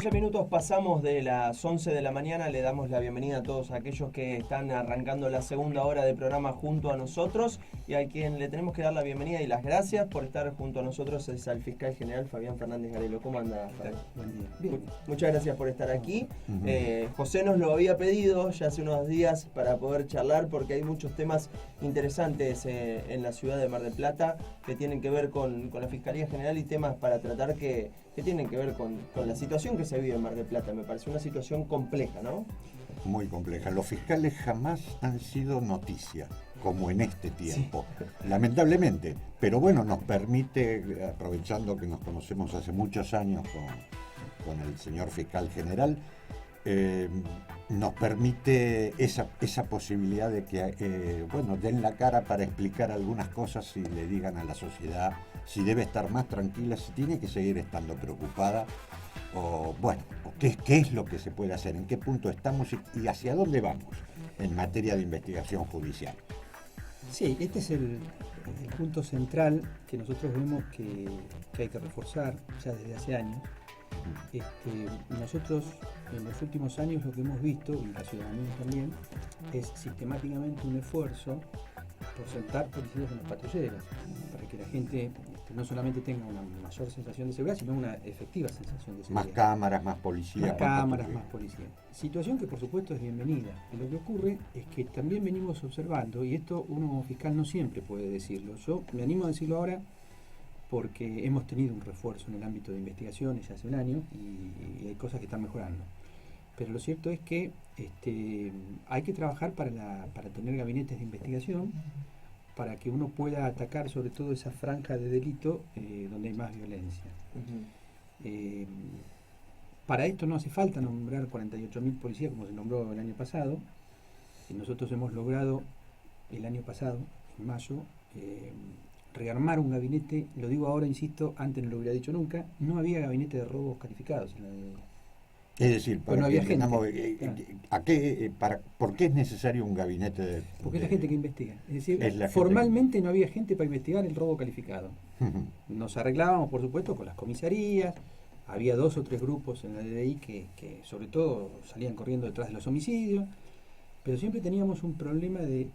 11 minutos pasamos de las 11 de la mañana, le damos la bienvenida a todos aquellos que están arrancando la segunda hora del programa junto a nosotros y a quien le tenemos que dar la bienvenida y las gracias por estar junto a nosotros es al fiscal general Fabián Fernández Garelo. ¿Cómo anda, Fabián? Buen día. Bien. Muchas gracias por estar aquí. José nos lo había pedido ya hace unos días para poder charlar porque hay muchos temas interesantes en la ciudad de Mar del Plata que tienen que ver con la Fiscalía General y temas para tratar que tienen que ver con la situación que se vive en Mar del Plata. Me parece una situación compleja, ¿no? Muy compleja. Los fiscales jamás han sido noticia, como en este tiempo, sí. Lamentablemente. Pero bueno, nos permite, aprovechando que nos conocemos hace muchos años con el señor fiscal general, nos permite esa posibilidad de que, den la cara para explicar algunas cosas y le digan a la sociedad si debe estar más tranquila, si tiene que seguir estando preocupada, o qué es lo que se puede hacer, en qué punto estamos y hacia dónde vamos en materia de investigación judicial. Sí, este es el punto central que nosotros vemos que hay que reforzar ya desde hace años. Nosotros en los últimos años lo que hemos visto, y la ciudadanía también, es sistemáticamente un esfuerzo por sentar policías en las patrulleras, para que la gente no solamente tenga una mayor sensación de seguridad, sino una efectiva sensación de seguridad. Más cámaras, más policías. Más cámaras, más policías. Situación que por supuesto es bienvenida. Y lo que ocurre es que también venimos observando, y esto uno como fiscal no siempre puede decirlo, yo me animo a decirlo ahora porque hemos tenido un refuerzo en el ámbito de investigaciones hace un año y hay cosas que están mejorando. Pero lo cierto es que hay que trabajar para tener gabinetes de investigación, para que uno pueda atacar sobre todo esa franja de delito donde hay más violencia. Para esto no hace falta nombrar 48.000 policías como se nombró el año pasado. Nosotros hemos logrado el año pasado, en mayo, rearmar un gabinete. Lo digo ahora, insisto, antes no lo hubiera dicho nunca, no había gabinete de robos calificados en la de... Es decir, no había gente. ¿Por qué es necesario un gabinete Porque es la gente que investiga. Es decir, formalmente no había gente para investigar el robo calificado. Nos arreglábamos, por supuesto, con las comisarías. Había 2 o 3 grupos en la DDI que sobre todo salían corriendo detrás de los homicidios. Pero siempre teníamos un problema de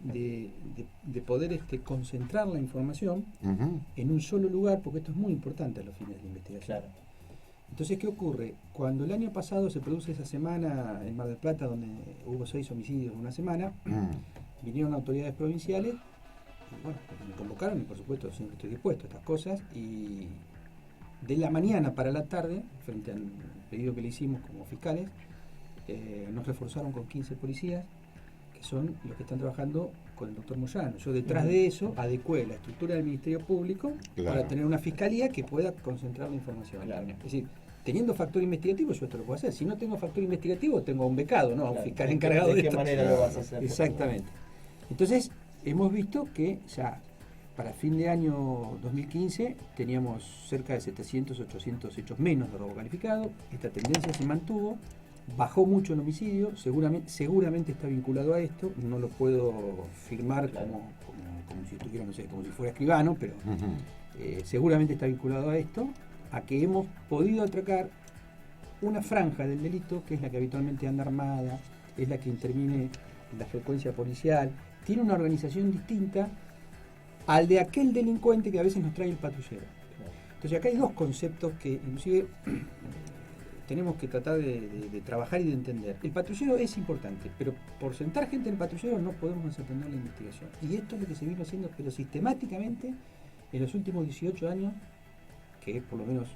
poder concentrar la información en un solo lugar, porque esto es muy importante a los fines de la investigación. Claro. Entonces, ¿qué ocurre? Cuando el año pasado se produce esa semana en Mar del Plata, donde hubo 6 homicidios en una semana, vinieron autoridades provinciales, y me convocaron y por supuesto siempre estoy dispuesto a estas cosas, y de la mañana para la tarde, frente al pedido que le hicimos como fiscales, nos reforzaron con 15 policías, que son los que están trabajando con el doctor Moyano. Yo detrás de eso adecué la estructura del Ministerio Público para tener una fiscalía que pueda concentrar la información. Claro. Es decir, teniendo factor investigativo yo esto lo puedo hacer. Si no tengo factor investigativo tengo a un becado, ¿no? A un fiscal encargado de esto. ¿De qué manera lo vas a hacer? Exactamente. Entonces, hemos visto que ya para fin de año 2015 teníamos cerca de 700, 800 hechos menos de robo calificado. Esta tendencia se mantuvo. Bajó mucho el homicidio, seguramente está vinculado a esto, no lo puedo firmar como si estuviera, no sé, como si fuera escribano, pero seguramente está vinculado a esto, a que hemos podido atracar una franja del delito que es la que habitualmente anda armada, es la que interviene en la frecuencia policial, tiene una organización distinta al de aquel delincuente que a veces nos trae el patrullero. Entonces acá hay 2 conceptos que inclusive tenemos que tratar de trabajar y de entender. El patrullero es importante, pero por sentar gente en el patrullero no podemos desatender la investigación. Y esto es lo que se vino haciendo, pero sistemáticamente, en los últimos 18 años, que por lo menos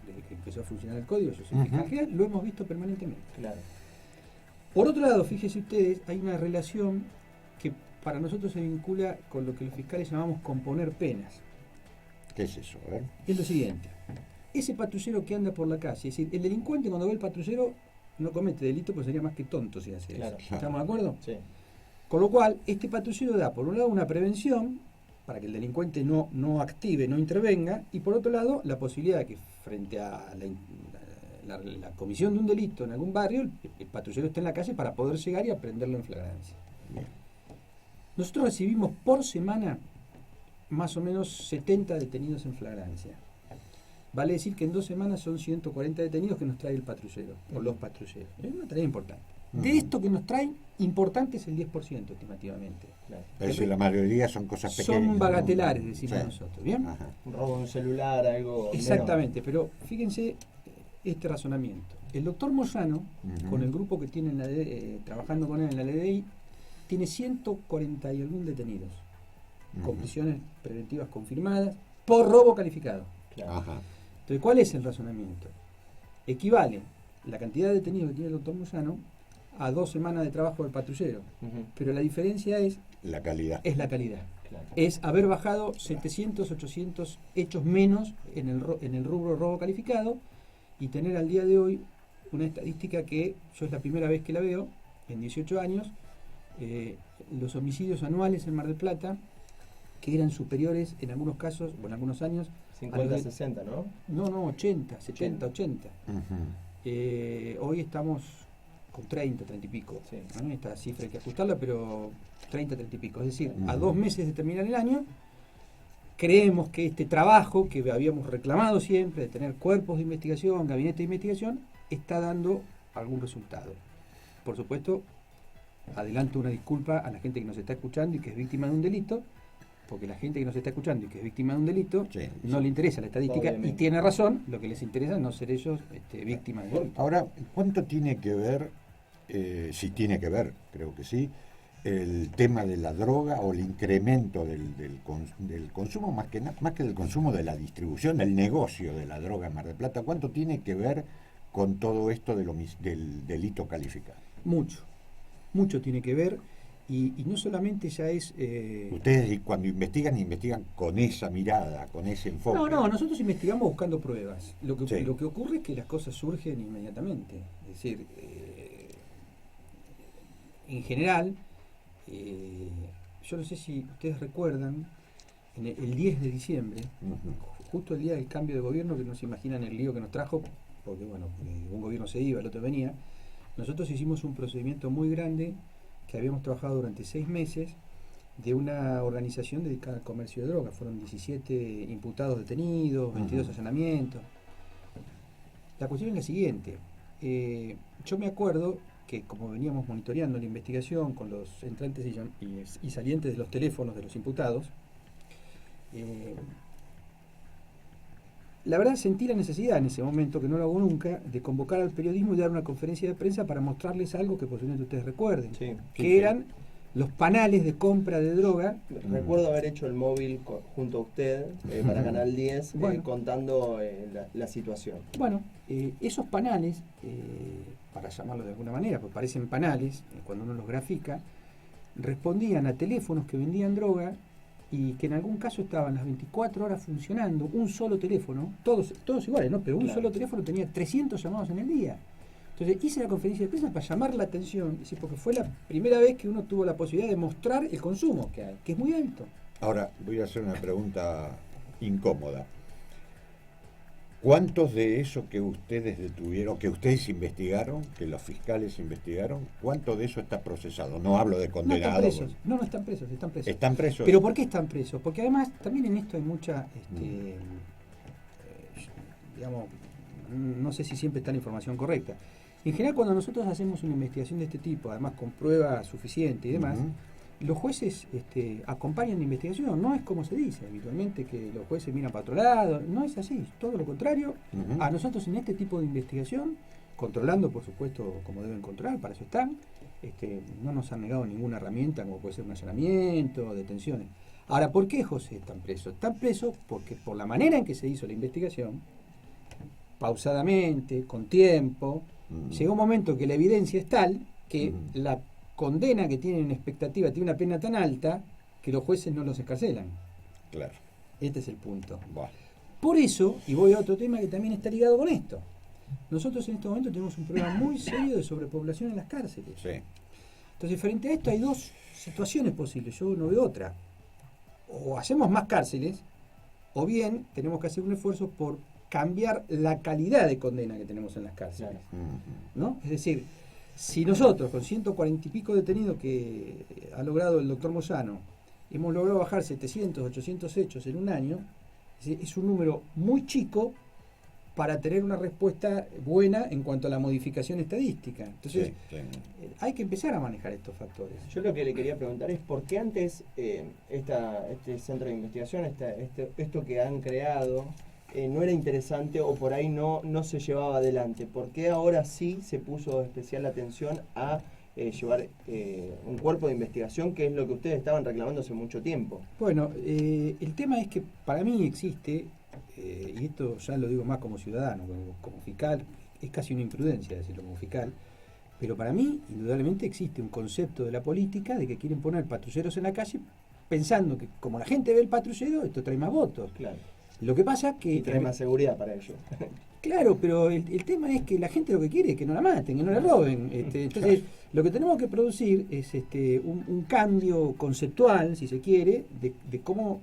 desde que empezó a funcionar el código, yo soy fiscal general, lo hemos visto permanentemente. Claro. Por otro lado, fíjense ustedes, hay una relación que para nosotros se vincula con lo que los fiscales llamamos componer penas. ¿Qué es eso? A ver. Es lo siguiente. Ese patrullero que anda por la calle, es decir, el delincuente cuando ve el patrullero no comete delito, pues sería más que tonto si hace eso. ¿Estamos de acuerdo? Sí. Con lo cual, este patrullero da, por un lado, una prevención para que el delincuente no active, no intervenga, y por otro lado, la posibilidad de que frente a la comisión de un delito en algún barrio, el patrullero esté en la calle para poder llegar y aprenderlo en flagrancia. Bien. Nosotros recibimos por semana más o menos 70 detenidos en flagrancia. vale decir que en 2 semanas son 140 detenidos que nos trae el patrullero, o los patrulleros. Es una tarea importante. De esto que nos traen, importante es el 10% estimativamente. Claro. Es decir, la mayoría son cosas pequeñas. Son bagatelares, decimos Sí. nosotros, ¿bien? Ajá. Un robo de un celular, algo. Exactamente, pero fíjense este razonamiento. El doctor Moyano, Ujú. con el grupo que tiene en trabajando con él en la LDI, tiene 141 detenidos, con Ujú. prisiones preventivas confirmadas por robo calificado. Claro. Ajá. Entonces, ¿cuál es el razonamiento? Equivale la cantidad de detenidos que tiene el doctor Moyano a 2 semanas de trabajo del patrullero, Ujú. pero la diferencia es La calidad. la calidad. Claro. Es haber bajado 700, 800 hechos menos en el rubro robo calificado y tener al día de hoy una estadística que yo es la primera vez que la veo, en 18 años, los homicidios anuales en Mar del Plata, que eran superiores en algunos casos, o en algunos años, 50, 60, ¿no? no, 80, 70, 80. Ujú. Hoy estamos con 30, 30 y pico. Sí. ¿No? Esta cifra hay que ajustarla, pero 30, 30 y pico. Es decir, a Ujú. 2 meses de terminar el año, creemos que este trabajo que habíamos reclamado siempre, de tener cuerpos de investigación, gabinetes de investigación, está dando algún resultado. Por supuesto, adelanto una disculpa a la gente que nos está escuchando y que es víctima de un delito, porque la gente que nos está escuchando y que es víctima de un delito, Sí, no sí. le interesa la estadística Obviamente. y tiene razón, lo que les interesa es no ser ellos víctimas de delito. Ahora, ¿cuánto tiene que ver, si tiene que ver, creo que sí, el tema de la droga o el incremento del consumo, más que del consumo, de la distribución, del negocio de la droga en Mar del Plata? ¿Cuánto tiene que ver con todo esto del delito calificado? Mucho tiene que ver y no solamente ya es... Ustedes cuando investigan con esa mirada, con ese enfoque. No, nosotros investigamos buscando pruebas. Lo que, Sí. lo que ocurre es que las cosas surgen inmediatamente. Es decir, en general, yo no sé si ustedes recuerdan, el 10 de diciembre, Ujú. justo el día del cambio de gobierno, que no se imaginan el lío que nos trajo, porque bueno, un gobierno se iba, el otro venía, nosotros hicimos un procedimiento muy grande que habíamos trabajado durante 6 meses de una organización dedicada al comercio de drogas. Fueron 17 imputados detenidos, 22 Ujú. allanamientos. La cuestión es la siguiente. Yo me acuerdo que como veníamos monitoreando la investigación con los entrantes y salientes de los teléfonos de los imputados, la verdad sentí la necesidad en ese momento, que no lo hago nunca, de convocar al periodismo y dar una conferencia de prensa para mostrarles algo que posiblemente ustedes recuerden, Sí, que sí. eran los panales de compra de droga. Recuerdo haber hecho el móvil junto a usted para Canal 10 Bueno. contando la situación. Bueno, esos panales, para llamarlos de alguna manera, pues parecen panales, cuando uno los grafica, respondían a teléfonos que vendían droga y que en algún caso estaban las 24 horas funcionando, un solo teléfono, todos iguales, ¿no? Pero un Claro. solo teléfono tenía 300 llamados en el día. Entonces hice la conferencia de prensa para llamar la atención, es decir, porque fue la primera vez que uno tuvo la posibilidad de mostrar el consumo que hay, que es muy alto. Ahora, voy a hacer una pregunta incómoda. ¿Cuántos de esos que ustedes detuvieron, que ustedes investigaron, que los fiscales investigaron, cuánto de eso está procesado? No hablo de No están condenados. presos, no están presos, están presos. ¿Están presos? ¿Pero por qué están presos? Porque además también en esto hay mucha, digamos, no sé si siempre está la información correcta. En general cuando nosotros hacemos una investigación de este tipo, además con prueba suficiente y demás, Ujú. los jueces acompañan la investigación, no es como se dice habitualmente que los jueces miran para otro lado, no es así, todo lo contrario. Ujú. A nosotros en este tipo de investigación, controlando por supuesto como deben controlar, para eso están, no nos han negado ninguna herramienta como puede ser un allanamiento, detenciones. Ahora, ¿por qué José están presos? Están presos porque por la manera en que se hizo la investigación, pausadamente, con tiempo, llegó un momento que la evidencia es tal que la condena que tienen en expectativa tiene una pena tan alta que los jueces no los escarcelan. Claro. Este es el punto. Bueno. Por eso, y voy a otro tema que también está ligado con esto, nosotros en este momento tenemos un problema muy serio de sobrepoblación en las cárceles. Sí. Entonces, frente a esto hay dos situaciones posibles, yo no veo otra. O hacemos más cárceles, o bien tenemos que hacer un esfuerzo por cambiar la calidad de condena que tenemos en las cárceles. Ujú. ¿No? Es decir, si nosotros con 140 y pico detenidos que ha logrado el doctor Moyano, hemos logrado bajar 700, 800 hechos en un año, es un número muy chico para tener una respuesta buena en cuanto a la modificación estadística. Entonces, Sí, sí. hay que empezar a manejar estos factores. Yo lo que le quería preguntar es por qué antes este centro de investigación, esto que han creado, no era interesante o por ahí no se llevaba adelante. ¿Por qué ahora sí se puso especial atención a llevar un cuerpo de investigación, que es lo que ustedes estaban reclamando hace mucho tiempo? Bueno, el tema es que para mí existe, y esto ya lo digo más como ciudadano, como fiscal, es casi una imprudencia decirlo como fiscal, pero para mí indudablemente existe un concepto de la política de que quieren poner patrulleros en la calle pensando que como la gente ve el patrullero, esto trae más votos. Claro. Lo que pasa que... Y trae más seguridad para ellos. Claro, pero el tema es que la gente lo que quiere es que no la maten, que no la roben. Entonces, lo que tenemos que producir es un cambio conceptual, si se quiere, de cómo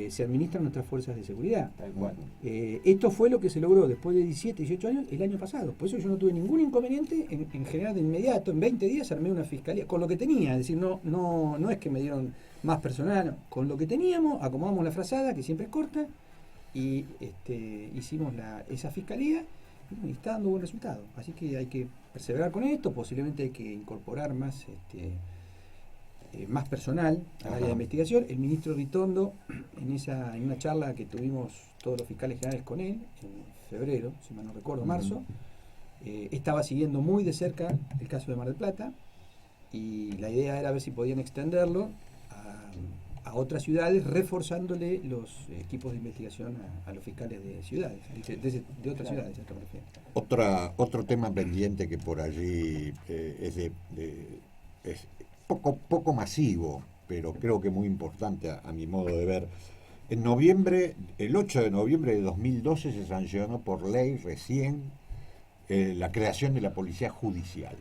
se administran nuestras fuerzas de seguridad. Tal cual. Esto fue lo que se logró después de 17, 18 años el año pasado. Por eso yo no tuve ningún inconveniente en generar de inmediato, en 20 días armé una fiscalía, con lo que tenía. Es decir, no es que me dieron más personal, no. Con lo que teníamos, acomodamos la frazada, que siempre es corta, y hicimos esa fiscalía y está dando buen resultado. Así que hay que perseverar con esto, posiblemente hay que incorporar más más personal al área de investigación. El ministro Ritondo, en una charla que tuvimos todos los fiscales generales con él, en febrero, si mal no recuerdo, marzo, estaba siguiendo muy de cerca el caso de Mar del Plata, y la idea era ver si podían extenderlo a otras ciudades, reforzándole los equipos de investigación a los fiscales de ciudades, de otras ciudades, a esto me refiero. Otro tema pendiente que por allí es poco masivo, pero creo que muy importante a mi modo de ver. El 8 de noviembre de 2012 se sancionó por ley recién la creación de la Policía Judicial,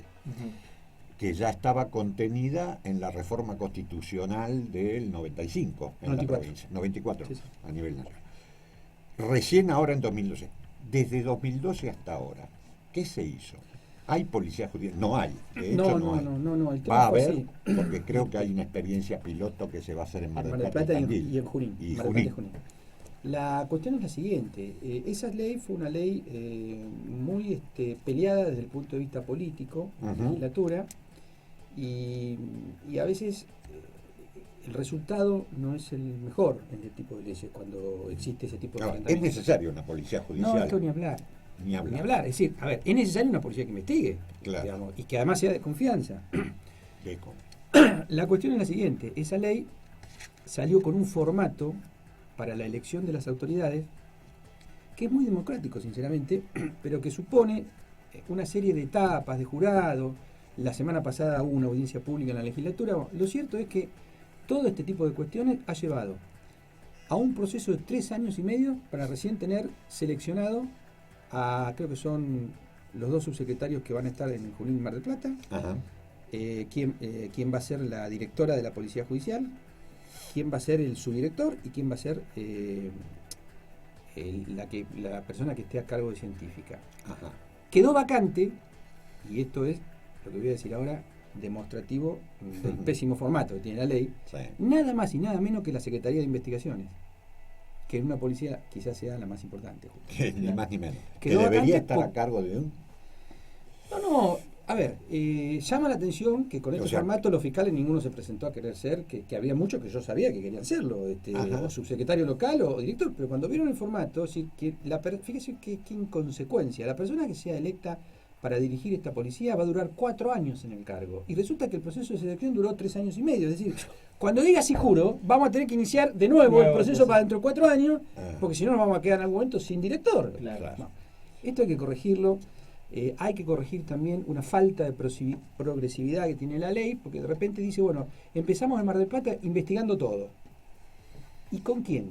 que ya estaba contenida en la reforma constitucional del 95 en 94. la provincia, 94 Sí, sí. a nivel nacional. Recién ahora en 2012. Desde 2012 hasta ahora, ¿qué se hizo? ¿Hay policía judicial? No hay. De hecho, no hay. No, el tema Va a fue haber, así. porque creo que hay una experiencia piloto que se va a hacer en Mar del Plata, Plata Tandil. y en Junín. Y Mar del Plata Junín. y Junín. La cuestión es la siguiente, esa ley fue una ley muy peleada desde el punto de vista político, en la legislatura, y a veces el resultado no es el mejor en este tipo de leyes cuando existe ese tipo de Ahora, ¿es planteamientos. necesaria una policía judicial? No, esto ni hablar. Ni hablar. Ni hablar. Es decir, a ver, es necesaria una policía que investigue, Claro. digamos, y que además sea de confianza. Eco. La cuestión es la siguiente, esa ley salió con un formato para la elección de las autoridades que es muy democrático, sinceramente, pero que supone una serie de etapas de jurado. La semana pasada hubo una audiencia pública en la legislatura. Lo cierto es que todo este tipo de cuestiones ha llevado a un proceso de 3 años y medio para recién tener seleccionado a, creo que son los 2 subsecretarios que van a estar en Junín y Mar del Plata, Ajá. quién va a ser la directora de la Policía Judicial, quién va a ser el subdirector y quién va a ser la persona que esté a cargo de científica. Ajá. Quedó vacante, y esto es lo que voy a decir ahora, demostrativo del pésimo formato que tiene la ley, Sí. nada más y nada menos que la Secretaría de Investigaciones, que en una policía quizás sea la más importante. Ni más ni menos. Que Quedó debería vacante estar a cargo de un... No, a ver, llama la atención que con este O sea, formato los fiscales ninguno se presentó a querer ser, que había muchos que yo sabía que querían serlo, Ajá. o subsecretario local o director, pero cuando vieron el formato, sí, fíjese qué inconsecuencia, la persona que sea electa para dirigir esta policía va a durar 4 años en el cargo, y resulta que el proceso de selección duró 3 años y medio, es decir, cuando diga sí juro, vamos a tener que iniciar de nuevo el proceso para dentro de 4 años, porque si no nos vamos a quedar en algún momento sin director. Claro. No. Esto hay que corregirlo. Hay que corregir también una falta de progresividad que tiene la ley, porque de repente dice, bueno, empezamos en Mar del Plata investigando todo. ¿Y con quién?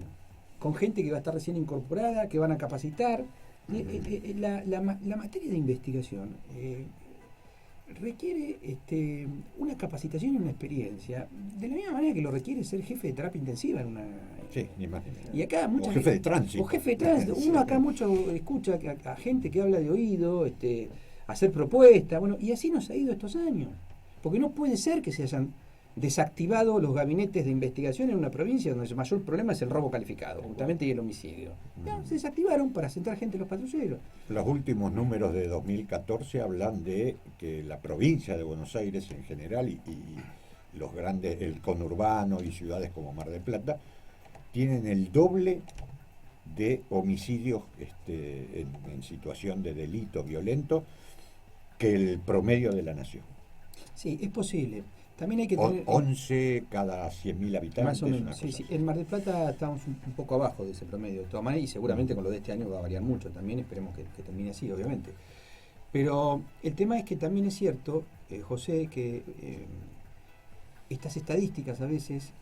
Con gente que va a estar recién incorporada, que van a capacitar. La materia de investigación requiere una capacitación y una experiencia, de la misma manera que lo requiere ser jefe de terapia intensiva en una... Sí, ni más ni menos. Y acá O jefe de tránsito. O jefe de tránsito. Uno acá mucho escucha a gente que habla de oído, hacer propuestas, bueno, y así nos ha ido estos años. Porque no puede ser que se hayan desactivado los gabinetes de investigación en una provincia donde el mayor problema es el robo calificado, justamente, y el homicidio. No, se desactivaron para sentar gente en los patrulleros. Los últimos números de 2014 hablan de que la provincia de Buenos Aires en general y los grandes, el conurbano y ciudades como Mar del Plata, tienen el doble de homicidios en situación de delito violento que el promedio de la nación. Sí, es posible. También hay que tener 11 cada 100.000 habitantes. más o menos, sí. En Mar del Plata estamos un poco abajo de ese promedio de todas maneras, y seguramente con lo de este año va a variar mucho también, esperemos que termine así, obviamente. Pero el tema es que también es cierto, José, que estas estadísticas a veces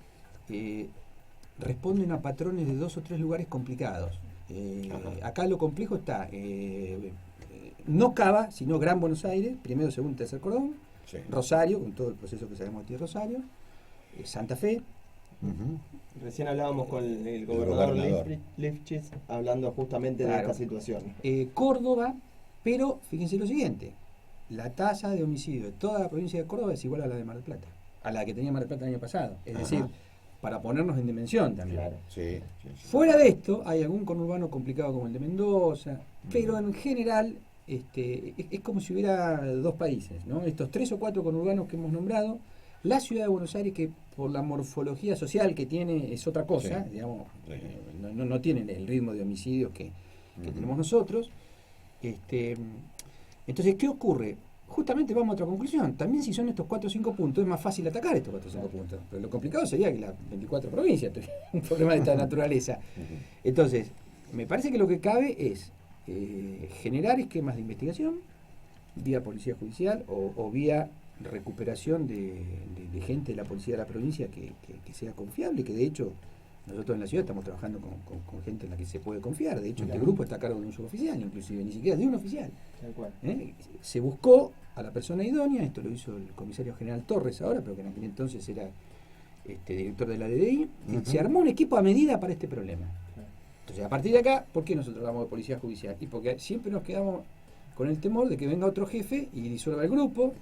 responden a patrones de 2 o 3 lugares complicados. Acá lo complejo está no Cava, sino Gran Buenos Aires, primero, segundo, tercer cordón, sí. Rosario, con todo el proceso que sabemos de Rosario, Santa Fe. Recién hablábamos con el gobernador Lifchitz hablando justamente de esta situación. Córdoba, pero fíjense lo siguiente, la tasa de homicidio de toda la provincia de Córdoba es igual a la de Mar del Plata, a la que tenía Mar del Plata el año pasado. Es decir, para ponernos en dimensión también. Claro. Sí. Fuera de esto, hay algún conurbano complicado como el de Mendoza, pero en general es como si hubiera 2 países, ¿no? Estos 3 o 4 conurbanos que hemos nombrado, la ciudad de Buenos Aires, que por la morfología social que tiene es otra cosa, digamos, no tiene el ritmo de homicidios que tenemos nosotros. Entonces, ¿qué ocurre? Justamente vamos a otra conclusión. También si son estos 4 o 5 puntos, es más fácil atacar estos 4 o 5 puntos. Pero lo complicado sería que las 24 provincias tuvieran un problema de esta naturaleza. Entonces, me parece que lo que cabe es generar esquemas de investigación vía policía judicial o vía recuperación de gente de la policía de la provincia que sea confiable, que de hecho nosotros en la ciudad estamos trabajando con gente en la que se puede confiar. De hecho, este grupo está a cargo de un suboficial, inclusive ni siquiera de un oficial. Se buscó a la persona idónea, esto lo hizo el comisario general Torres ahora, pero que en aquel entonces era director de la DDI, se armó un equipo a medida para este problema. Entonces, a partir de acá, ¿por qué nosotros hablamos de policía judicial? Y porque siempre nos quedamos con el temor de que venga otro jefe y disuelva el grupo,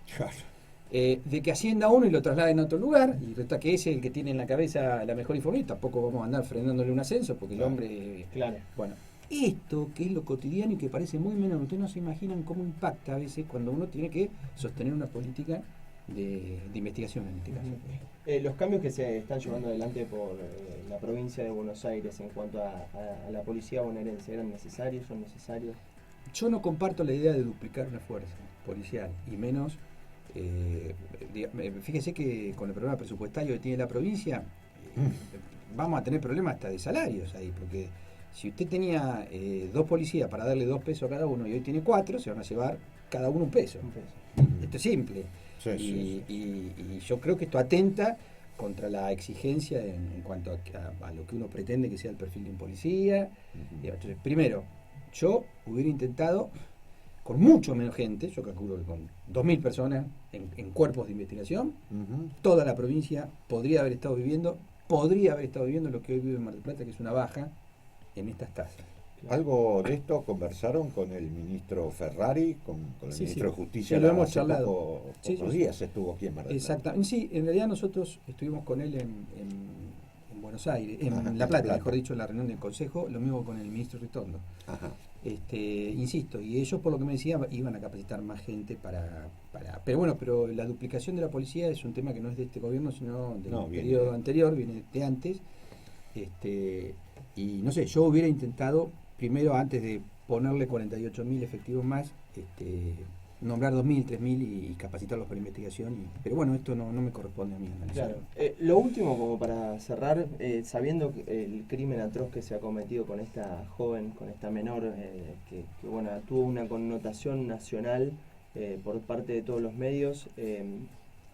de que ascienda uno y lo trasladen a otro lugar, y resulta que ese es el que tiene en la cabeza la mejor información. Tampoco vamos a andar frenándole un ascenso, porque el hombre... Bueno, esto que es lo cotidiano y que parece muy menor, ustedes no se imaginan cómo impacta a veces cuando uno tiene que sostener una política de investigación en este caso. Los cambios que se están llevando adelante por la provincia de Buenos Aires en cuanto a la policía bonaerense, ¿eran necesarios? ¿Son necesarios? Yo no comparto la idea de duplicar una fuerza policial, y menos, fíjese que con el problema presupuestario que tiene la provincia, vamos a tener problemas hasta de salarios ahí, porque si usted tenía 2 policías para darle 2 pesos a cada uno y hoy tiene 4, se van a llevar cada uno un peso. Esto es simple. Y yo creo que esto atenta contra la exigencia en cuanto a lo que uno pretende que sea el perfil de un policía. Entonces, primero, yo hubiera intentado con mucho menos gente, yo calculo que con 2.000 personas en cuerpos de investigación, toda la provincia podría haber estado viviendo lo que hoy vive en Mar del Plata, que es una baja en estas tasas. Algo de esto conversaron con el ministro Ferrari, con el ministro de Justicia. Sí, lo hemos charlado. Pocos días estuvo aquí en Mar del Plata. Exactamente. Sí, en realidad nosotros estuvimos con él en Buenos Aires, en La Plata, mejor dicho, en la reunión del Consejo, lo mismo con el ministro Ritondo. Insisto, y ellos, por lo que me decían, iban a capacitar más gente para pero la duplicación de la policía es un tema que no es de este gobierno, sino del periodo anterior, viene de antes. Y no sé, yo hubiera intentado, primero, antes de ponerle 48.000 efectivos más, nombrar 2.000, 3.000 y capacitarlos para investigación. Pero bueno, esto no me corresponde a mí analizar. Claro. Lo último, como para cerrar, sabiendo el crimen atroz que se ha cometido con esta joven, con esta menor, que bueno, tuvo una connotación nacional por parte de todos los medios,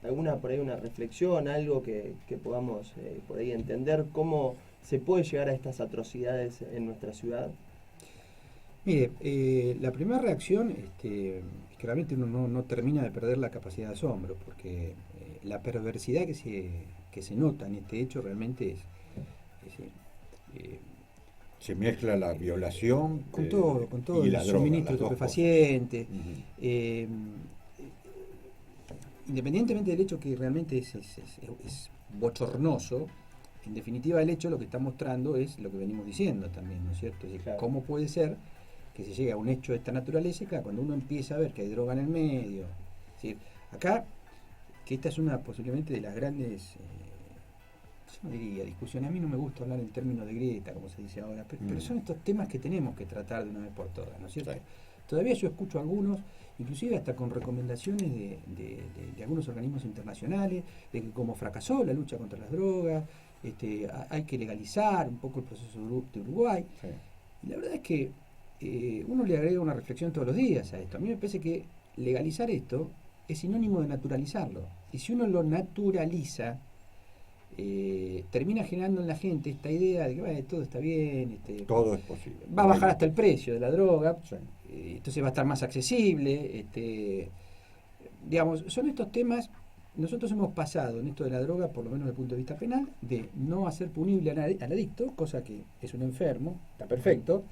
alguna por ahí una reflexión, algo que podamos por ahí entender cómo se puede llegar a estas atrocidades en nuestra ciudad. Mire, la primera reacción es que realmente uno no termina de perder la capacidad de asombro, porque la perversidad que se nota en este hecho realmente se mezcla la violación con todo y el la suministro de estupefacientes. independientemente del hecho que realmente es bochornoso, en definitiva el hecho lo que está mostrando es lo que venimos diciendo también, ¿no es cierto? Es decir, Claro. ¿cómo puede ser que se llegue a un hecho de esta naturaleza y claro, cuando uno empieza a ver que hay droga en el medio? Es decir, acá, que esta es una posiblemente de las grandes, yo no diría discusiones, a mí no me gusta hablar en términos de grieta, como se dice ahora, pero son estos temas que tenemos que tratar de una vez por todas, ¿no es cierto? Sí. Todavía yo escucho a algunos, inclusive hasta con recomendaciones de algunos organismos internacionales, de que como fracasó la lucha contra las drogas, hay que legalizar un poco el proceso de Uruguay. Sí. Y la verdad es que uno le agrega una reflexión todos los días a esto. A mí me parece que legalizar esto es sinónimo de naturalizarlo. Y si uno lo naturaliza, termina generando en la gente esta idea de que bueno, todo está bien, Todo es posible. va a bajar hasta el precio de la droga, Sí. entonces va a estar más accesible. Digamos, son estos temas. Nosotros hemos pasado en esto de la droga, por lo menos desde el punto de vista penal, de no hacer punible al adicto, cosa que es un enfermo, está perfecto,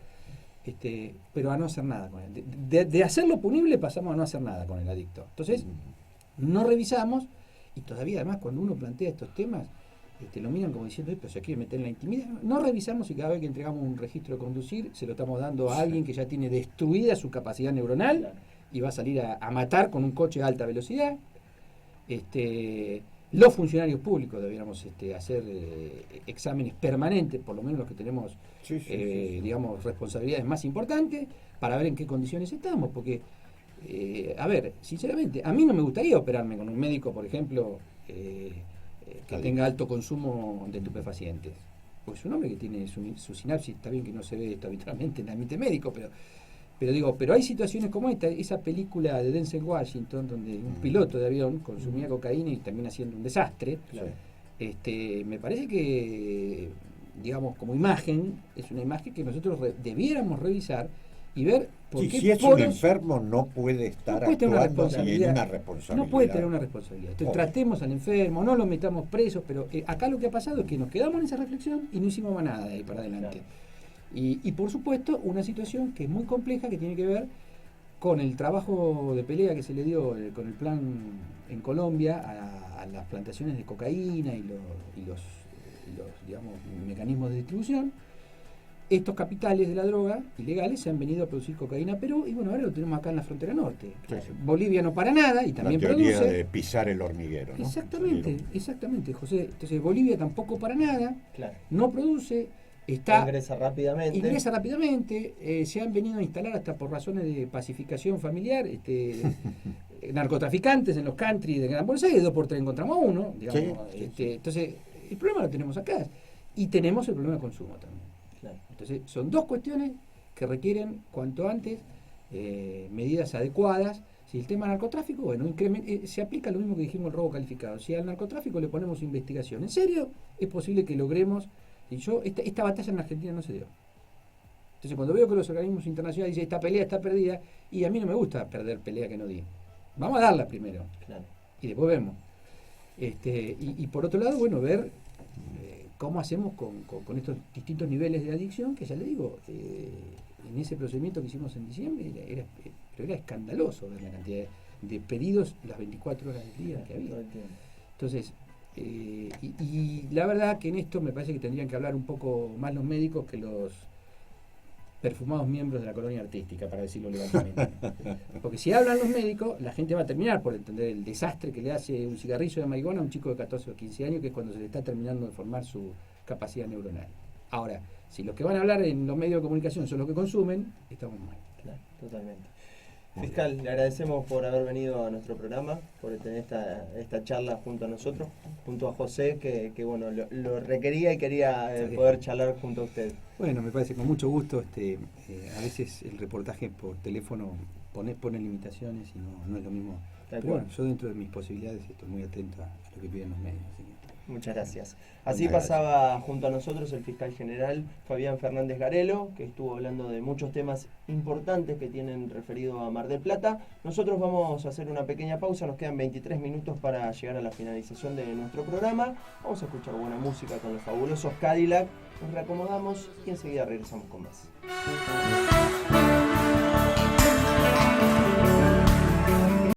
pero a no hacer nada con él. De hacerlo punible pasamos a no hacer nada con el adicto. Entonces, no revisamos, y todavía además cuando uno plantea estos temas, lo miran como diciendo, pero se quiere meter en la intimidad. No revisamos y cada vez que entregamos un registro de conducir, se lo estamos dando a alguien que ya tiene destruida su capacidad neuronal, Claro. y va a salir a matar con un coche a alta velocidad. Los funcionarios públicos deberíamos hacer exámenes permanentes, por lo menos los que tenemos Sí. digamos, responsabilidades más importantes, para ver en qué condiciones estamos, porque a ver, sinceramente, a mí no me gustaría operarme con un médico, por ejemplo, que tenga alto consumo de estupefacientes, pues es un hombre que tiene su sinapsis, está bien que no se ve esto habitualmente en el ambiente médico, pero hay situaciones como esa película de Denzel Washington, donde un piloto de avión consumía cocaína y termina siendo un desastre. Claro. Me parece que, digamos, como imagen, es una imagen que nosotros debiéramos revisar y ver por qué Si es un enfermo no puede estar puede tener una actuando y en una responsabilidad. No puede tener una responsabilidad. Entonces, tratemos al enfermo, no lo metamos preso, pero acá lo que ha pasado es que nos quedamos en esa reflexión y no hicimos más nada de ahí para adelante. Claro. Y por supuesto, una situación que es muy compleja, que tiene que ver con el trabajo de pelea que se le dio con el plan en Colombia a las plantaciones de cocaína y los digamos, mecanismos de distribución. Estos capitales de la droga ilegales se han venido a producir cocaína a Perú y bueno, ahora lo tenemos acá en la frontera norte. Sí. Bolivia no para nada y también la teoría produce. de pisar el hormiguero, ¿no? Exactamente, José. Entonces Bolivia tampoco para nada, Claro. no produce, Ingresa rápidamente, se han venido a instalar hasta por razones de pacificación familiar, narcotraficantes en los country de Gran Buenos Aires, 2x3 encontramos uno, digamos, Sí. Entonces, el problema lo tenemos acá y tenemos el problema de consumo también. Claro. Entonces, son dos cuestiones que requieren cuanto antes medidas adecuadas. Si el tema narcotráfico, bueno, se aplica lo mismo que dijimos el robo calificado. Si al narcotráfico le ponemos investigación en serio, es posible que logremos. Y esta batalla en Argentina no se dio. Entonces, cuando veo que los organismos internacionales dicen esta pelea está perdida, y a mí no me gusta perder pelea que no di. Vamos a darla primero. Claro. Y después vemos. Y por otro lado, bueno, ver cómo hacemos con estos distintos niveles de adicción, que ya le digo, en ese procedimiento que hicimos en diciembre, era escandaloso ver la cantidad de pedidos las 24 horas del día que había. Entonces, y la verdad que en esto me parece que tendrían que hablar un poco más los médicos que los perfumados miembros de la colonia artística, para decirlo legalmente. Porque si hablan los médicos, la gente va a terminar por entender el desastre que le hace un cigarrillo de marihuana a un chico de 14 o 15 años, que es cuando se le está terminando de formar su capacidad neuronal. Ahora, si los que van a hablar en los medios de comunicación son los que consumen, estamos mal. Claro, totalmente. Fiscal, le agradecemos por haber venido a nuestro programa, por tener esta charla junto a nosotros, junto a José, que bueno, lo requería y quería poder charlar junto a usted. Bueno, me parece con mucho gusto. A veces el reportaje por teléfono pone limitaciones y no es lo mismo. Pero bueno, yo dentro de mis posibilidades estoy muy atento a lo que piden los medios. Así que. Muchas gracias. Así pasaba junto a nosotros el fiscal general Fabián Fernández Garelo, que estuvo hablando de muchos temas importantes que tienen referido a Mar del Plata. Nosotros vamos a hacer una pequeña pausa, nos quedan 23 minutos para llegar a la finalización de nuestro programa. Vamos a escuchar buena música con los fabulosos Cadillac, nos reacomodamos y enseguida regresamos con más.